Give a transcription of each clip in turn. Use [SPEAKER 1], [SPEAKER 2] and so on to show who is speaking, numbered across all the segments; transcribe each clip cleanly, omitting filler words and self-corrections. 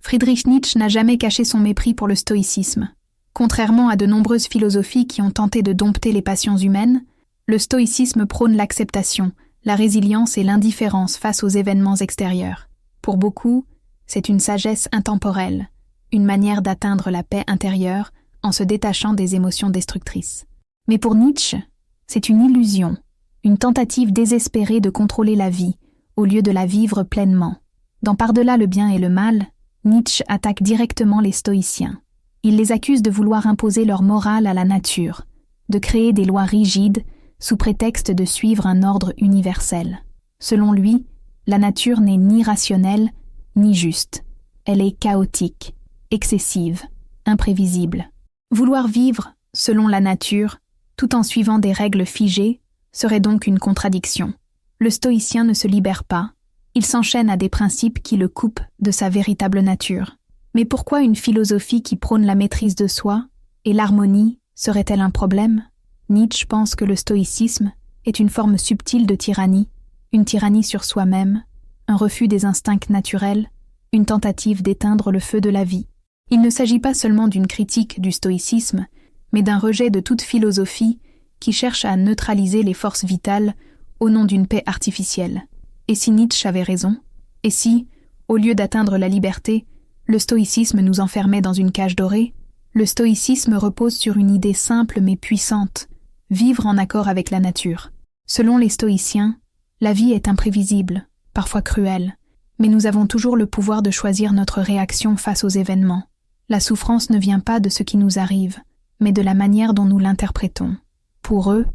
[SPEAKER 1] Friedrich Nietzsche n'a jamais caché son mépris pour le stoïcisme. Contrairement à de nombreuses philosophies qui ont tenté de dompter les passions humaines, le stoïcisme prône l'acceptation, la résilience et l'indifférence face aux événements extérieurs. Pour beaucoup, c'est une sagesse intemporelle, une manière d'atteindre la paix intérieure en se détachant des émotions destructrices. Mais pour Nietzsche, c'est une illusion, une tentative désespérée de contrôler la vie, au lieu de la vivre pleinement. Dans Par-delà le bien et le mal, Nietzsche attaque directement les stoïciens. Il les accuse de vouloir imposer leur morale à la nature, de créer des lois rigides sous prétexte de suivre un ordre universel. Selon lui, la nature n'est ni rationnelle, ni juste. Elle est chaotique, excessive, imprévisible. Vouloir vivre, selon la nature, tout en suivant des règles figées, serait donc une contradiction. Le stoïcien ne se libère pas, il s'enchaîne à des principes qui le coupent de sa véritable nature. Mais pourquoi une philosophie qui prône la maîtrise de soi et l'harmonie serait-elle un problème ? Nietzsche pense que le stoïcisme est une forme subtile de tyrannie, une tyrannie sur soi-même, un refus des instincts naturels, une tentative d'éteindre le feu de la vie. Il ne s'agit pas seulement d'une critique du stoïcisme, mais d'un rejet de toute philosophie qui cherche à neutraliser les forces vitales au nom d'une paix artificielle. Et si Nietzsche avait raison ? Et si, au lieu d'atteindre la liberté, le stoïcisme nous enfermait dans une cage dorée ? Le stoïcisme repose sur une idée simple mais puissante, vivre en accord avec la nature. Selon les stoïciens, la vie est imprévisible, parfois cruelle, mais nous avons toujours le pouvoir de choisir notre réaction face aux événements. La souffrance ne vient pas de ce qui nous arrive, mais de la manière dont nous l'interprétons. Pour eux,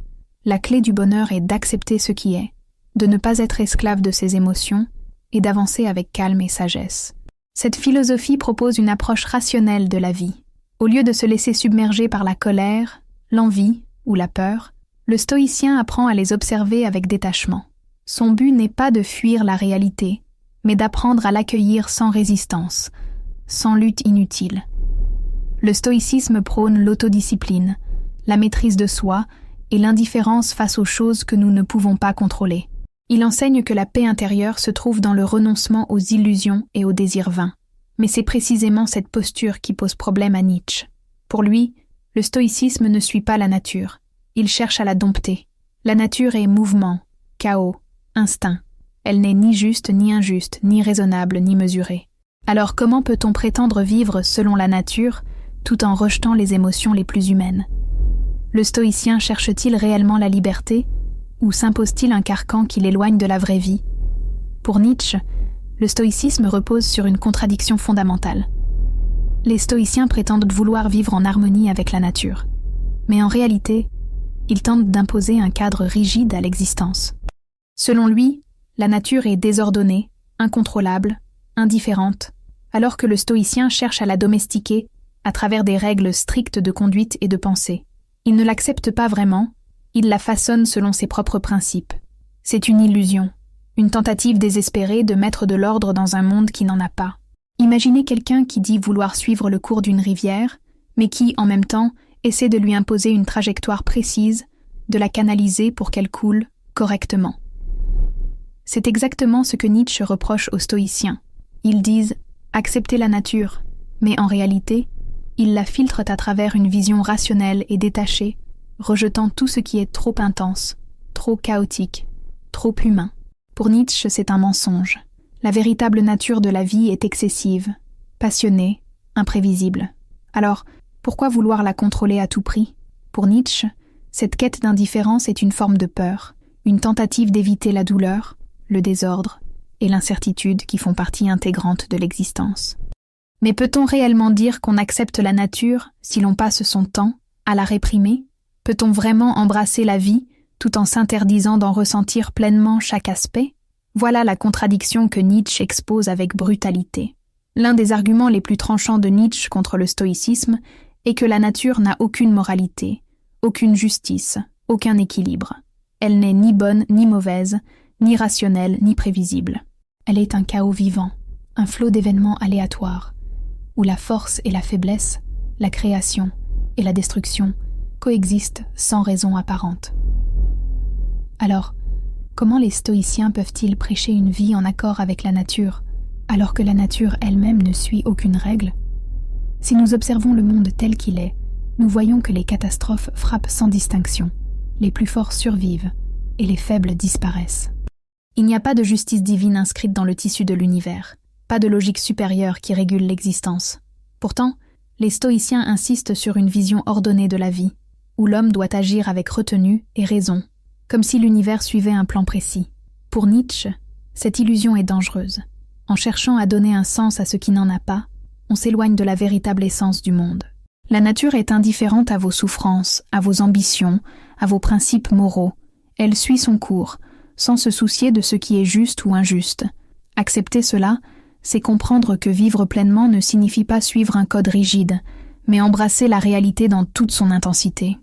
[SPEAKER 1] la clé du bonheur est d'accepter ce qui est, de ne pas être esclave de ses émotions et d'avancer avec calme et sagesse. Cette philosophie propose une approche rationnelle de la vie. Au lieu de se laisser submerger par la colère, l'envie ou la peur, le stoïcien apprend à les observer avec détachement. Son but n'est pas de fuir la réalité, mais d'apprendre à l'accueillir sans résistance, sans lutte inutile. Le stoïcisme prône l'autodiscipline, la maîtrise de soi et l'indifférence face aux choses que nous ne pouvons pas contrôler. Il enseigne que la paix intérieure se trouve dans le renoncement aux illusions et aux désirs vains. Mais c'est précisément cette posture qui pose problème à Nietzsche. Pour lui, le stoïcisme ne suit pas la nature. Il cherche à la dompter. La nature est mouvement, chaos, instinct. Elle n'est ni juste, ni injuste, ni raisonnable, ni mesurée. Alors comment peut-on prétendre vivre selon la nature tout en rejetant les émotions les plus humaines ? Le stoïcien cherche-t-il réellement la liberté ou s'impose-t-il un carcan qui l'éloigne de la vraie vie ? Pour Nietzsche, le stoïcisme repose sur une contradiction fondamentale. Les stoïciens prétendent vouloir vivre en harmonie avec la nature. Mais en réalité, ils tentent d'imposer un cadre rigide à l'existence. Selon lui, la nature est désordonnée, incontrôlable, indifférente, alors que le stoïcien cherche à la domestiquer à travers des règles strictes de conduite et de pensée. Il ne l'accepte pas vraiment, il la façonne selon ses propres principes. C'est une illusion, une tentative désespérée de mettre de l'ordre dans un monde qui n'en a pas. Imaginez quelqu'un qui dit vouloir suivre le cours d'une rivière, mais qui, en même temps, essaie de lui imposer une trajectoire précise, de la canaliser pour qu'elle coule correctement. C'est exactement ce que Nietzsche reproche aux stoïciens. Ils disent « accepter la nature », mais en réalité, ils la filtrent à travers une vision rationnelle et détachée, rejetant tout ce qui est trop intense, trop chaotique, trop humain. Pour Nietzsche, c'est un mensonge. La véritable nature de la vie est excessive, passionnée, imprévisible. Alors, pourquoi vouloir la contrôler à tout prix ? Pour Nietzsche, cette quête d'indifférence est une forme de peur, une tentative d'éviter la douleur, le désordre et l'incertitude qui font partie intégrante de l'existence. Mais peut-on réellement dire qu'on accepte la nature si l'on passe son temps à la réprimer ? Peut-on vraiment embrasser la vie tout en s'interdisant d'en ressentir pleinement chaque aspect ? Voilà la contradiction que Nietzsche expose avec brutalité. L'un des arguments les plus tranchants de Nietzsche contre le stoïcisme est que la nature n'a aucune moralité, aucune justice, aucun équilibre. Elle n'est ni bonne ni mauvaise, ni rationnelle ni prévisible. Elle est un chaos vivant, un flot d'événements aléatoires, où la force et la faiblesse, la création et la destruction coexistent sans raison apparente. Alors, comment les stoïciens peuvent-ils prêcher une vie en accord avec la nature, alors que la nature elle-même ne suit aucune règle? Si nous observons le monde tel qu'il est, nous voyons que les catastrophes frappent sans distinction, les plus forts survivent et les faibles disparaissent. Il n'y a pas de justice divine inscrite dans le tissu de l'univers, pas de logique supérieure qui régule l'existence. Pourtant, les stoïciens insistent sur une vision ordonnée de la vie, où l'homme doit agir avec retenue et raison, comme si l'univers suivait un plan précis. Pour Nietzsche, cette illusion est dangereuse. En cherchant à donner un sens à ce qui n'en a pas, on s'éloigne de la véritable essence du monde. La nature est indifférente à vos souffrances, à vos ambitions, à vos principes moraux. Elle suit son cours, sans se soucier de ce qui est juste ou injuste. Accepter cela, c'est comprendre que vivre pleinement ne signifie pas suivre un code rigide, mais embrasser la réalité dans toute son intensité.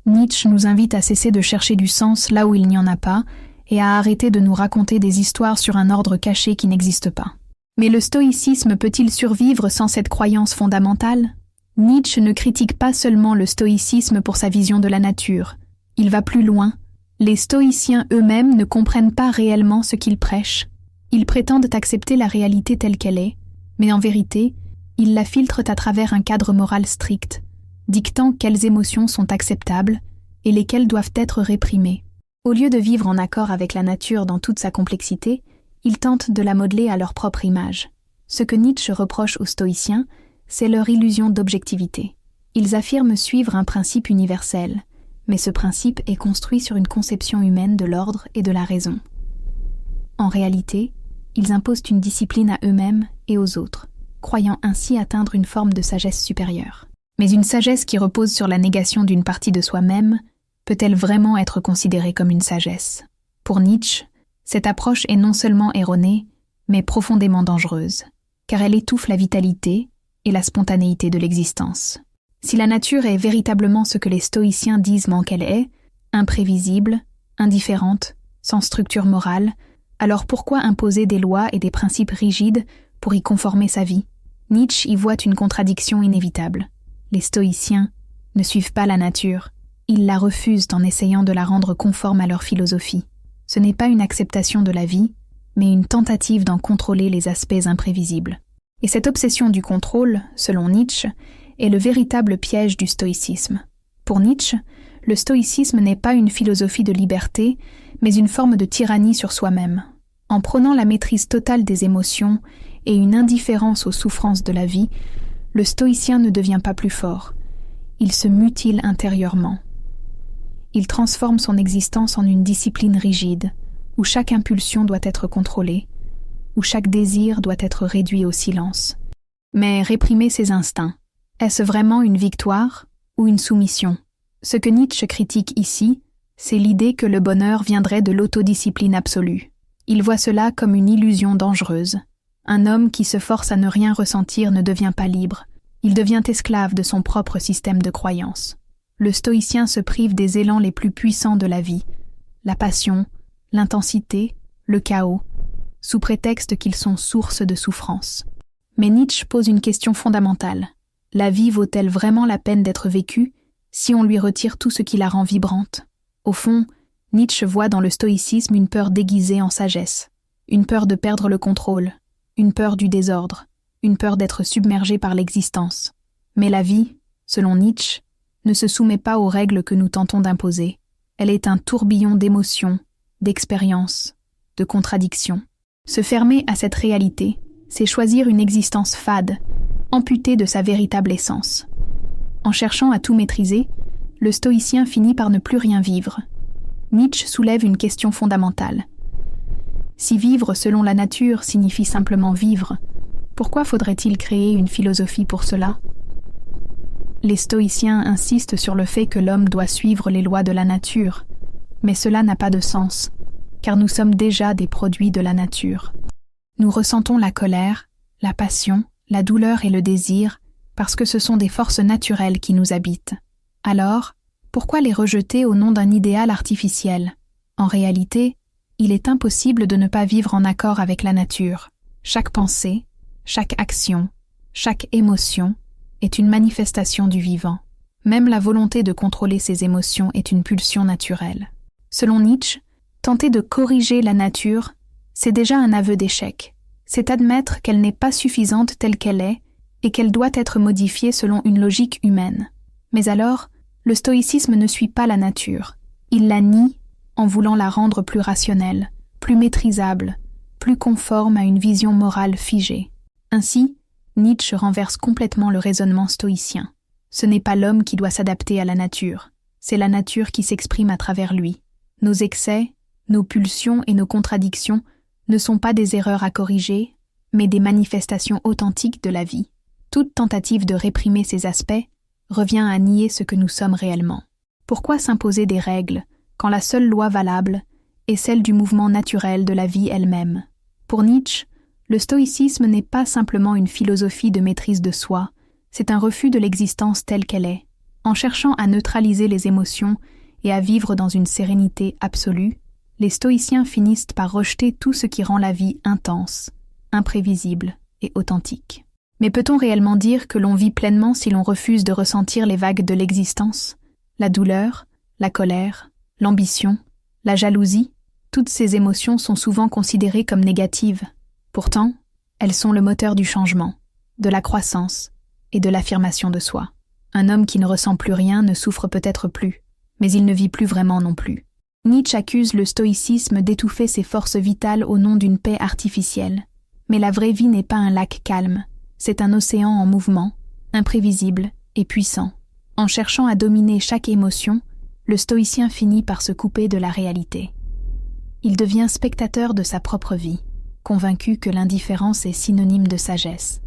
[SPEAKER 1] Nietzsche nous invite à cesser de chercher du sens là où il n'y en a pas et à arrêter de nous raconter des histoires sur un ordre caché qui n'existe pas. Mais le stoïcisme peut-il survivre sans cette croyance fondamentale? Nietzsche ne critique pas seulement le stoïcisme pour sa vision de la nature. Il va plus loin. Les stoïciens eux-mêmes ne comprennent pas réellement ce qu'ils prêchent. Ils prétendent accepter la réalité telle qu'elle est, mais en vérité, ils la filtrent à travers un cadre moral strict, dictant quelles émotions sont acceptables et lesquelles doivent être réprimées. Au lieu de vivre en accord avec la nature dans toute sa complexité, ils tentent de la modeler à leur propre image. Ce que Nietzsche reproche aux stoïciens, c'est leur illusion d'objectivité. Ils affirment suivre un principe universel, mais ce principe est construit sur une conception humaine de l'ordre et de la raison. En réalité, ils imposent une discipline à eux-mêmes et aux autres, croyant ainsi atteindre une forme de sagesse supérieure. Mais une sagesse qui repose sur la négation d'une partie de soi-même peut-elle vraiment être considérée comme une sagesse? Pour Nietzsche, cette approche est non seulement erronée, mais profondément dangereuse, car elle étouffe la vitalité et la spontanéité de l'existence. Si la nature est véritablement ce que les stoïciens disent qu'elle est, imprévisible, indifférente, sans structure morale, alors pourquoi imposer des lois et des principes rigides pour y conformer sa vie? Nietzsche y voit une contradiction inévitable. Les stoïciens ne suivent pas la nature, ils la refusent en essayant de la rendre conforme à leur philosophie. Ce n'est pas une acceptation de la vie, mais une tentative d'en contrôler les aspects imprévisibles. Et cette obsession du contrôle, selon Nietzsche, est le véritable piège du stoïcisme. Pour Nietzsche, le stoïcisme n'est pas une philosophie de liberté, mais une forme de tyrannie sur soi-même. En prônant la maîtrise totale des émotions et une indifférence aux souffrances de la vie, le stoïcien ne devient pas plus fort. Il se mutile intérieurement. Il transforme son existence en une discipline rigide, où chaque impulsion doit être contrôlée, où chaque désir doit être réduit au silence. Mais réprimer ses instincts, est-ce vraiment une victoire ou une soumission? Ce que Nietzsche critique ici, c'est l'idée que le bonheur viendrait de l'autodiscipline absolue. Il voit cela comme une illusion dangereuse. Un homme qui se force à ne rien ressentir ne devient pas libre. Il devient esclave de son propre système de croyances. Le stoïcien se prive des élans les plus puissants de la vie, la passion, l'intensité, le chaos, sous prétexte qu'ils sont source de souffrance. Mais Nietzsche pose une question fondamentale. La vie vaut-elle vraiment la peine d'être vécue si on lui retire tout ce qui la rend vibrante? Au fond, Nietzsche voit dans le stoïcisme une peur déguisée en sagesse, une peur de perdre le contrôle, une peur du désordre, une peur d'être submergé par l'existence. Mais la vie, selon Nietzsche, ne se soumet pas aux règles que nous tentons d'imposer. Elle est un tourbillon d'émotions, d'expériences, de contradictions. Se fermer à cette réalité, c'est choisir une existence fade, amputée de sa véritable essence. En cherchant à tout maîtriser, le stoïcien finit par ne plus rien vivre. Nietzsche soulève une question fondamentale. Si vivre selon la nature signifie simplement vivre, pourquoi faudrait-il créer une philosophie pour cela? Les stoïciens insistent sur le fait que l'homme doit suivre les lois de la nature, mais cela n'a pas de sens, car nous sommes déjà des produits de la nature. Nous ressentons la colère, la passion, la douleur et le désir, parce que ce sont des forces naturelles qui nous habitent. Alors, pourquoi les rejeter au nom d'un idéal artificiel? En réalité, il est impossible de ne pas vivre en accord avec la nature. Chaque pensée, chaque action, chaque émotion est une manifestation du vivant. Même la volonté de contrôler ses émotions est une pulsion naturelle. Selon Nietzsche, tenter de corriger la nature, c'est déjà un aveu d'échec. c'est admettre qu'elle n'est pas suffisante telle qu'elle est et qu'elle doit être modifiée selon une logique humaine. Mais alors, le stoïcisme ne suit pas la nature. Il la nie en voulant la rendre plus rationnelle, plus maîtrisable, plus conforme à une vision morale figée. Ainsi, Nietzsche renverse complètement le raisonnement stoïcien. Ce n'est pas l'homme qui doit s'adapter à la nature, c'est la nature qui s'exprime à travers lui. Nos excès, nos pulsions et nos contradictions ne sont pas des erreurs à corriger, mais des manifestations authentiques de la vie. Toute tentative de réprimer ces aspects revient à nier ce que nous sommes réellement. Pourquoi s'imposer des règles quand la seule loi valable est celle du mouvement naturel de la vie elle-même? Pour Nietzsche, le stoïcisme n'est pas simplement une philosophie de maîtrise de soi, c'est un refus de l'existence telle qu'elle est. En cherchant à neutraliser les émotions et à vivre dans une sérénité absolue, les stoïciens finissent par rejeter tout ce qui rend la vie intense, imprévisible et authentique. Mais peut-on réellement dire que l'on vit pleinement si l'on refuse de ressentir les vagues de l'existence? La douleur, la colère, l'ambition, la jalousie, toutes ces émotions sont souvent considérées comme négatives. Pourtant, elles sont le moteur du changement, de la croissance et de l'affirmation de soi. Un homme qui ne ressent plus rien ne souffre peut-être plus, mais il ne vit plus vraiment non plus. Nietzsche accuse le stoïcisme d'étouffer ses forces vitales au nom d'une paix artificielle. Mais la vraie vie n'est pas un lac calme, c'est un océan en mouvement, imprévisible et puissant. En cherchant à dominer chaque émotion, le stoïcien finit par se couper de la réalité. Il devient spectateur de sa propre vie, convaincu que l'indifférence est synonyme de sagesse.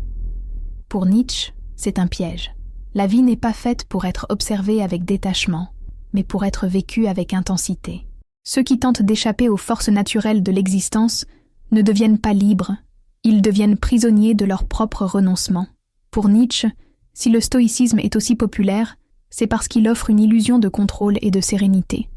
[SPEAKER 1] Pour Nietzsche, c'est un piège. La vie n'est pas faite pour être observée avec détachement, mais pour être vécue avec intensité. Ceux qui tentent d'échapper aux forces naturelles de l'existence ne deviennent pas libres, ils deviennent prisonniers de leur propre renoncement. Pour Nietzsche, si le stoïcisme est aussi populaire, c'est parce qu'il offre une illusion de contrôle et de sérénité.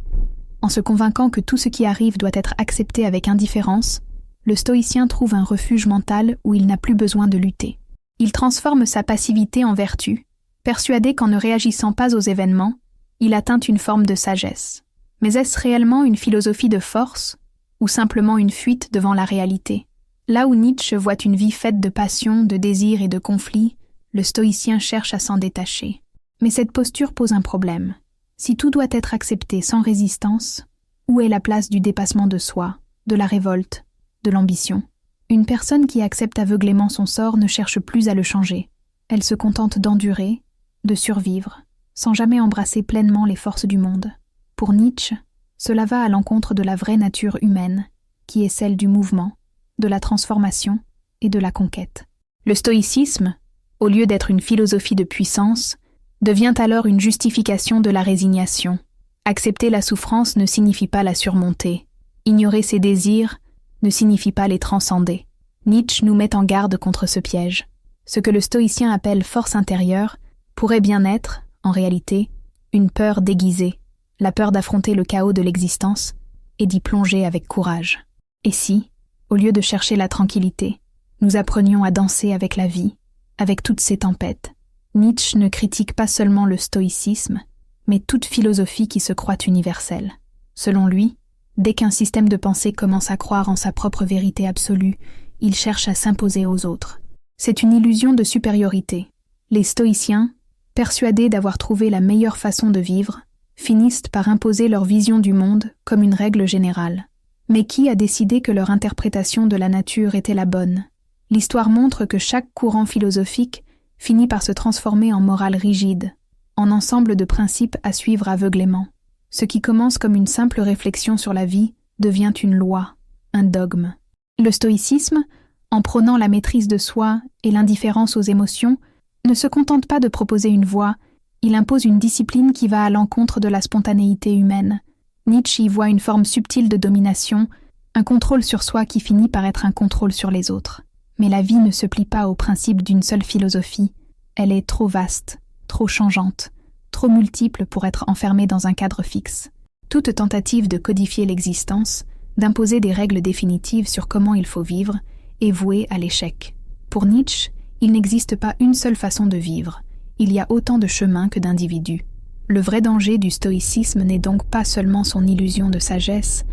[SPEAKER 1] En se convainquant que tout ce qui arrive doit être accepté avec indifférence, le stoïcien trouve un refuge mental où il n'a plus besoin de lutter. Il transforme sa passivité en vertu, persuadé qu'en ne réagissant pas aux événements, il atteint une forme de sagesse. Mais est-ce réellement une philosophie de force ou simplement une fuite devant la réalité? Là où Nietzsche voit une vie faite de passion, de désir et de conflits, le stoïcien cherche à s'en détacher. Mais cette posture pose un problème. Si tout doit être accepté sans résistance, où est la place du dépassement de soi, de la révolte, de l'ambition? Une personne qui accepte aveuglément son sort ne cherche plus à le changer. Elle se contente d'endurer, de survivre, sans jamais embrasser pleinement les forces du monde. Pour Nietzsche, cela va à l'encontre de la vraie nature humaine, qui est celle du mouvement, de la transformation et de la conquête. Le stoïcisme, au lieu d'être une philosophie de puissance, devient alors une justification de la résignation. Accepter la souffrance ne signifie pas la surmonter. Ignorer ses désirs ne signifie pas les transcender. Nietzsche nous met en garde contre ce piège. Ce que le stoïcien appelle force intérieure pourrait bien être, en réalité, une peur déguisée, la peur d'affronter le chaos de l'existence et d'y plonger avec courage. Et si, au lieu de chercher la tranquillité, nous apprenions à danser avec la vie, avec toutes ces tempêtes? Nietzsche ne critique pas seulement le stoïcisme, mais toute philosophie qui se croit universelle. Selon lui, dès qu'un système de pensée commence à croire en sa propre vérité absolue, il cherche à s'imposer aux autres. C'est une illusion de supériorité. Les stoïciens, persuadés d'avoir trouvé la meilleure façon de vivre, finissent par imposer leur vision du monde comme une règle générale. Mais qui a décidé que leur interprétation de la nature était la bonne? L'histoire montre que chaque courant philosophique finit par se transformer en morale rigide, en ensemble de principes à suivre aveuglément. Ce qui commence comme une simple réflexion sur la vie devient une loi, un dogme. Le stoïcisme, en prônant la maîtrise de soi et l'indifférence aux émotions, ne se contente pas de proposer une voie, il impose une discipline qui va à l'encontre de la spontanéité humaine. Nietzsche y voit une forme subtile de domination, un contrôle sur soi qui finit par être un contrôle sur les autres. Mais la vie ne se plie pas au principe d'une seule philosophie. Elle est trop vaste, trop changeante, trop multiple pour être enfermée dans un cadre fixe. Toute tentative de codifier l'existence, d'imposer des règles définitives sur comment il faut vivre, est vouée à l'échec. Pour Nietzsche, il n'existe pas une seule façon de vivre. Il y a autant de chemins que d'individus. Le vrai danger du stoïcisme n'est donc pas seulement son illusion de sagesse,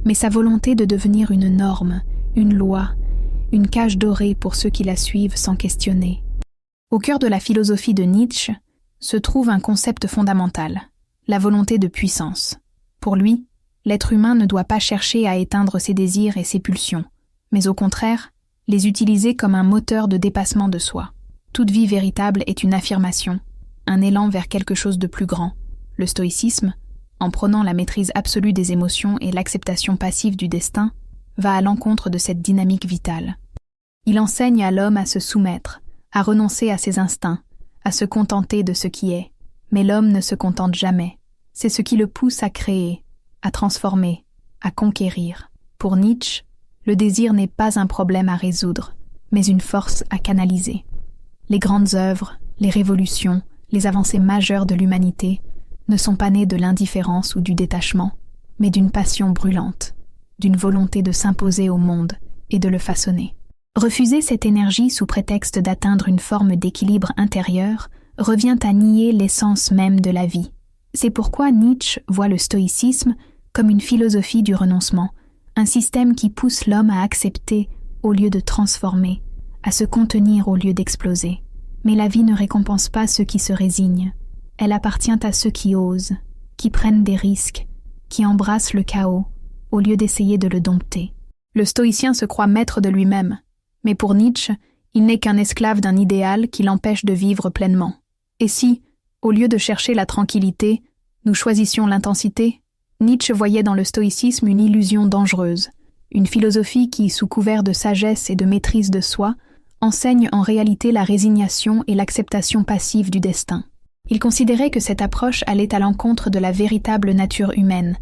[SPEAKER 1] mais sa volonté de devenir une norme, une loi, une cage dorée pour ceux qui la suivent sans questionner. Au cœur de la philosophie de Nietzsche se trouve un concept fondamental, la volonté de puissance. Pour lui, l'être humain ne doit pas chercher à éteindre ses désirs et ses pulsions, mais au contraire, les utiliser comme un moteur de dépassement de soi. Toute vie véritable est une affirmation, un élan vers quelque chose de plus grand. Le stoïcisme, en prônant la maîtrise absolue des émotions et l'acceptation passive du destin, va à l'encontre de cette dynamique vitale. Il enseigne à l'homme à se soumettre, à renoncer à ses instincts, à se contenter de ce qui est. Mais l'homme ne se contente jamais. C'est ce qui le pousse à créer, à transformer, à conquérir. Pour Nietzsche, le désir n'est pas un problème à résoudre, mais une force à canaliser. Les grandes œuvres, les révolutions, les avancées majeures de l'humanité ne sont pas nées de l'indifférence ou du détachement, mais d'une passion brûlante, d'une volonté de s'imposer au monde et de le façonner. Refuser cette énergie sous prétexte d'atteindre une forme d'équilibre intérieur revient à nier l'essence même de la vie. C'est pourquoi Nietzsche voit le stoïcisme comme une philosophie du renoncement, un système qui pousse l'homme à accepter au lieu de transformer, à se contenir au lieu d'exploser. Mais la vie ne récompense pas ceux qui se résignent. Elle appartient à ceux qui osent, qui prennent des risques, qui embrassent le chaos, au lieu d'essayer de le dompter. Le stoïcien se croit maître de lui-même, mais pour Nietzsche, il n'est qu'un esclave d'un idéal qui l'empêche de vivre pleinement. Et si, au lieu de chercher la tranquillité, nous choisissions l'intensité, Nietzsche voyait dans le stoïcisme une illusion dangereuse, une philosophie qui, sous couvert de sagesse et de maîtrise de soi, enseigne en réalité la résignation et l'acceptation passive du destin. Il considérait que cette approche allait à l'encontre de la véritable nature humaine,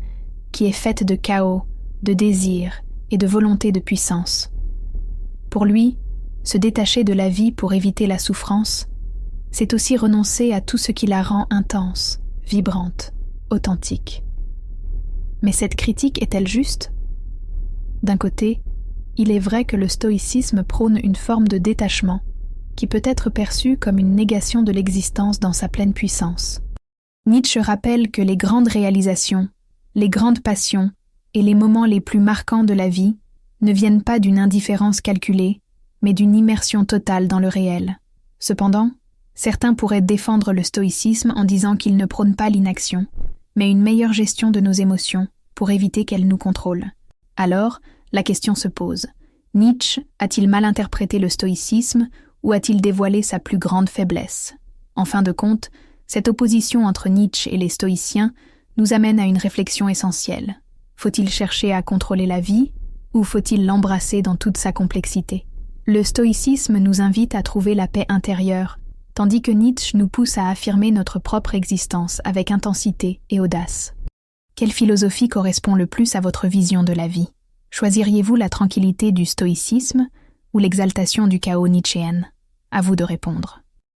[SPEAKER 1] qui est faite de chaos, de désir et de volonté de puissance. Pour lui, se détacher de la vie pour éviter la souffrance, c'est aussi renoncer à tout ce qui la rend intense, vibrante, authentique. Mais cette critique est-elle juste ? D'un côté, il est vrai que le stoïcisme prône une forme de détachement qui peut être perçue comme une négation de l'existence dans sa pleine puissance. Nietzsche rappelle que les grandes réalisations, les grandes passions et les moments les plus marquants de la vie ne viennent pas d'une indifférence calculée, mais d'une immersion totale dans le réel. Cependant, certains pourraient défendre le stoïcisme en disant qu'il ne prône pas l'inaction, mais une meilleure gestion de nos émotions pour éviter qu'elles nous contrôlent. Alors, la question se pose. Nietzsche a-t-il mal interprété le stoïcisme ou a-t-il dévoilé sa plus grande faiblesse ? En fin de compte, cette opposition entre Nietzsche et les stoïciens nous amène à une réflexion essentielle. Faut-il chercher à contrôler la vie ou faut-il l'embrasser dans toute sa complexité ? Le stoïcisme nous invite à trouver la paix intérieure, tandis que Nietzsche nous pousse à affirmer notre propre existence avec intensité et audace. Quelle philosophie correspond le plus à votre vision de la vie ? Choisiriez-vous la tranquillité du stoïcisme ou l'exaltation du chaos nietzschéen ? À vous de répondre.